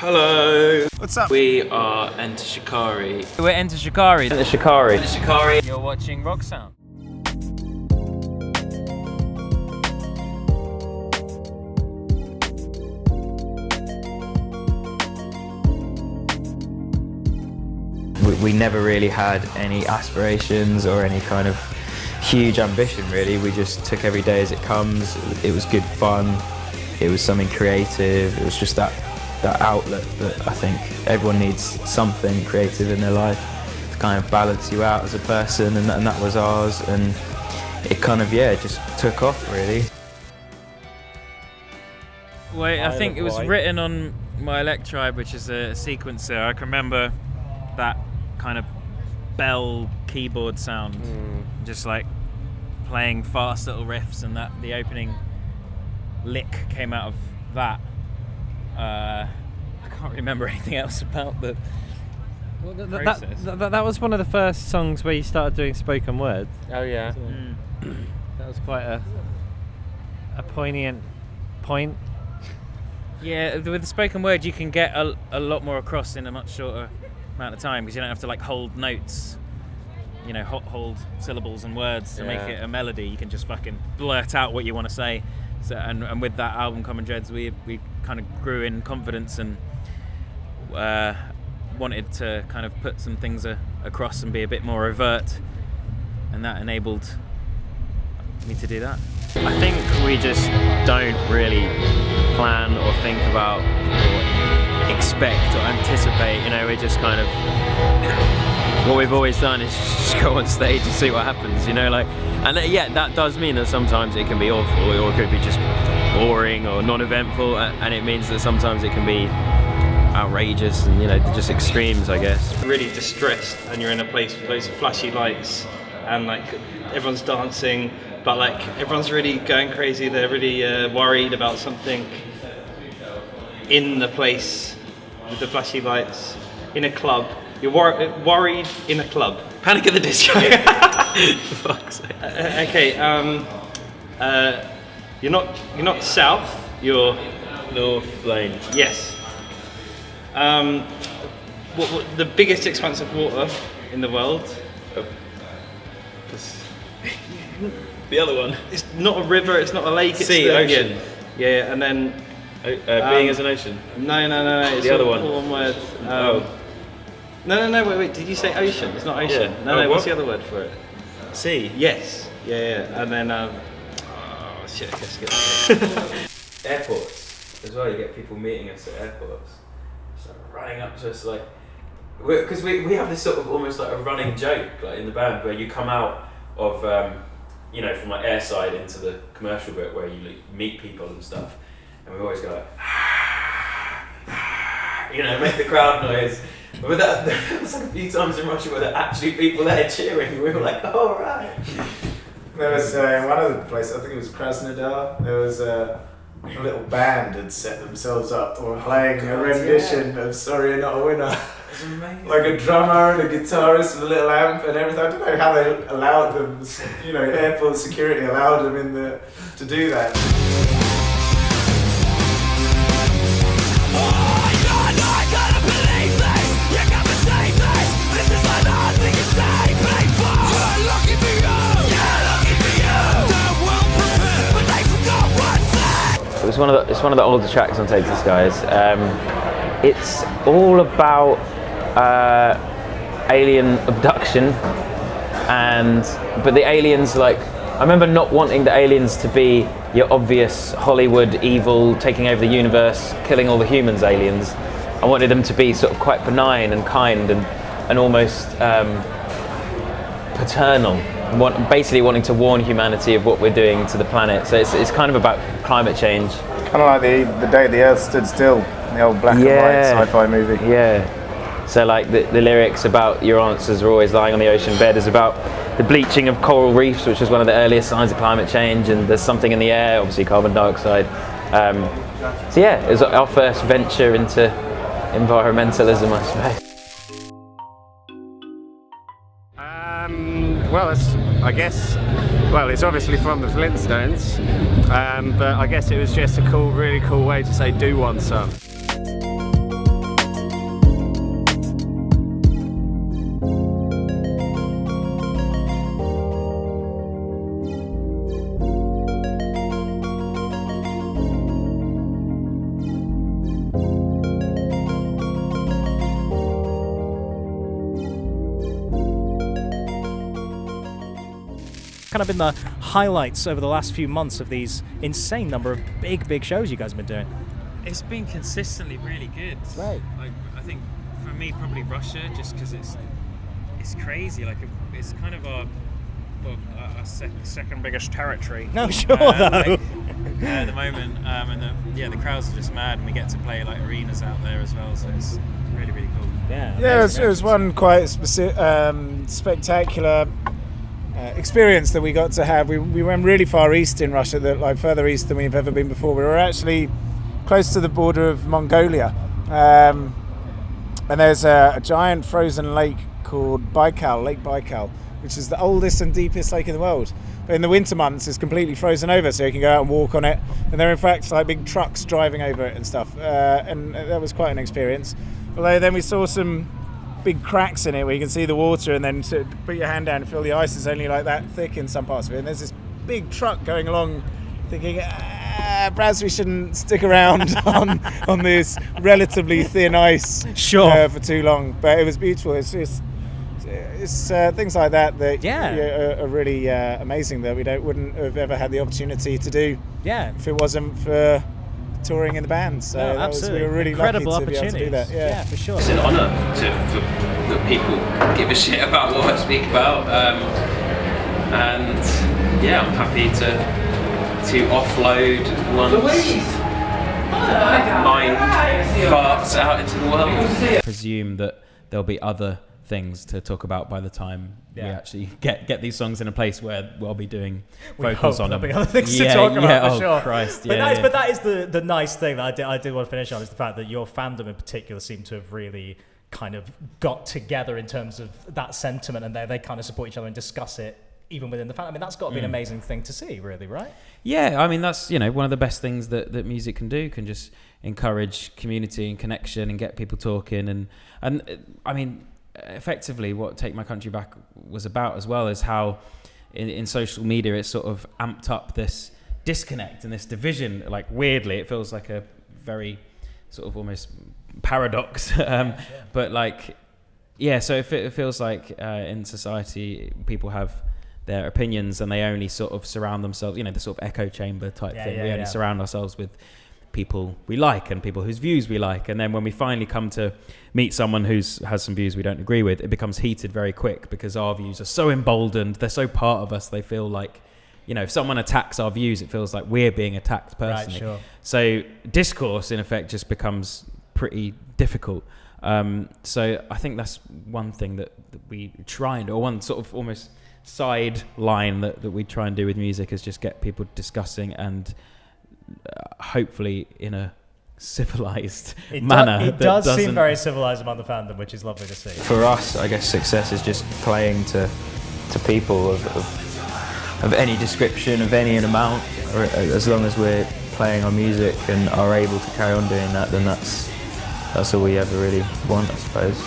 Hello. What's up? We are Enter Shikari. We're Enter Shikari. Enter Shikari. Enter Shikari. You're watching Rock Sound. We never really had any aspirations or any kind of huge ambition really. We just took every day as it comes. It was good fun. It was something creative. It was just that outlet that I think everyone needs, something creative in their life to kind of balance you out as a person, and that was ours, and it kind of, just took off really. Wait, I think it was written on my Electribe, which is a sequencer. I can remember that kind of bell keyboard sound, just like playing fast little riffs, and that the opening lick came out of that. I can't remember anything else about the process. That was one of the first songs where you started doing spoken word. Oh yeah. That was quite a poignant point. Yeah, with the spoken word you can get a lot more across in a much shorter amount of time, because you don't have to like hold notes, you know, hold syllables and words to make it a melody. You can just fucking blurt out what you want to say. So, and with that album Common Dreads, we kind of grew in confidence and wanted to kind of put some things across and be a bit more overt, and that enabled me to do that. I think we just don't really plan or think about or expect or anticipate, you know, we just kind of, what we've always done is just go on stage and see what happens, you know, like, and that does mean that sometimes it can be awful, or it could be just boring or non-eventful, and it means that sometimes it can be outrageous and, you know, just extremes, I guess. Really distressed, and you're in a place with loads of flashy lights, and like everyone's dancing, but like everyone's really going crazy. They're really worried about something in the place with the flashy lights in a club. You're worried in a club. Panic at the Disco. Fuck's sake. Okay. You're not south. You're North Lane. yes. What the biggest expanse of water in the world? The other one. It's not a river. It's not a lake. It's Sea, ocean. Yeah, and then Being as an ocean. No. It's The other all one. one word. No. Wait. Did you say ocean? It's not ocean. Yeah. No. Oh, What's what? the other word for it? Sea. Yes. Yeah. And then oh shit. I guess get Airports as well, you get people meeting us at airports, just like running up to us, like, because we have this sort of almost like a running joke like in the band, where you come out of you know, from like airside into the commercial bit where you like, meet people and stuff, and we always go like you know, make the crowd noise. But there was like a few times in Russia where there were actually people there cheering. We were like, oh right. There was in one of the places, I think it was Krasnodar, there was a little band had set themselves up or playing a rendition of Sorry You're Not a Winner. That's amazing. Like a drummer and a guitarist with a little amp and everything. I don't know how they allowed them, you know, airport security allowed them to do that. It's one of the older tracks on Take This Guys. It's all about alien abduction, but the aliens, like, I remember not wanting the aliens to be your obvious Hollywood evil, taking over the universe, killing all the humans aliens. I wanted them to be sort of quite benign and kind and almost paternal. Basically wanting to warn humanity of what we're doing to the planet. So it's kind of about climate change. Kind of like the day the Earth stood still, the old black and white sci-fi movie. Yeah. So like the lyrics about your answers are always lying on the ocean bed is about the bleaching of coral reefs, which was one of the earliest signs of climate change, and there's something in the air, obviously carbon dioxide. So yeah, it was our first venture into environmentalism, I suppose. Well, it's obviously from the Flintstones, but I guess it was just a really cool way to say do want some. kind of been the highlights over the last few months of these insane number of big shows you guys have been doing? It's been consistently really good. Right. Like, I think for me, probably Russia, just because it's crazy. Like, it's kind of our second biggest territory. No, sure though. At the moment, and the crowds are just mad, and we get to play like arenas out there as well. So it's really cool. Yeah, it was one quite spectacular experience that we got to have. We went really far east in Russia, like further east than we've ever been before. We were actually close to the border of Mongolia, and there's a giant frozen lake called Lake Baikal, which is the oldest and deepest lake in the world. But in the winter months, it's completely frozen over, so you can go out and walk on it. And there are in fact like big trucks driving over it and stuff. And that was quite an experience. Although then we saw some big cracks in it where you can see the water, and then to put your hand down and feel the ice is only like that thick in some parts of it. And there's this big truck going along, thinking, perhaps we shouldn't stick around on this relatively thin ice for too long. But it was beautiful. It's things like that are really amazing that we wouldn't have ever had the opportunity to do if it wasn't for touring in the band. So absolutely. we were really incredible lucky to be able to do that. Yeah, for sure. It's an honour that people give a shit about what I speak about, and I'm happy to offload one's mind farts out into the world. I presume that there'll be other things to talk about by the time we actually get these songs in a place where we'll be doing vocals on them. There'll be other things to talk about, for sure. Christ, but that is the nice thing that I did want to finish on, is the fact that your fandom in particular seemed to have really kind of got together in terms of that sentiment, and they kind of support each other and discuss it even within the fandom. I mean, that's got to be an amazing thing to see, really, right? Yeah, I mean, that's one of the best things that music can do, can just encourage community and connection and get people talking. And I mean, effectively what Take My Country Back was about as well is how in social media it's sort of amped up this disconnect and this division. Like, weirdly, it feels like a very sort of almost paradox, but like, so it feels like in society people have their opinions and they only sort of surround themselves, the sort of echo chamber type thing. We only surround ourselves with people we like and people whose views we like, and then when we finally come to meet someone who has some views we don't agree with, it becomes heated very quick because our views are so emboldened, they're so part of us, they feel like, if someone attacks our views, it feels like we're being attacked personally. Right, sure. So discourse in effect just becomes pretty difficult. So I think that's one thing that we try or one sort of almost sideline that we try and do with music is just get people discussing and hopefully in a civilized manner. It does seem very civilized among the fandom, which is lovely to see. For us, I guess success is just playing to people of any description, of any amount, or as long as we're playing our music and are able to carry on doing that, then that's all we ever really want, I suppose.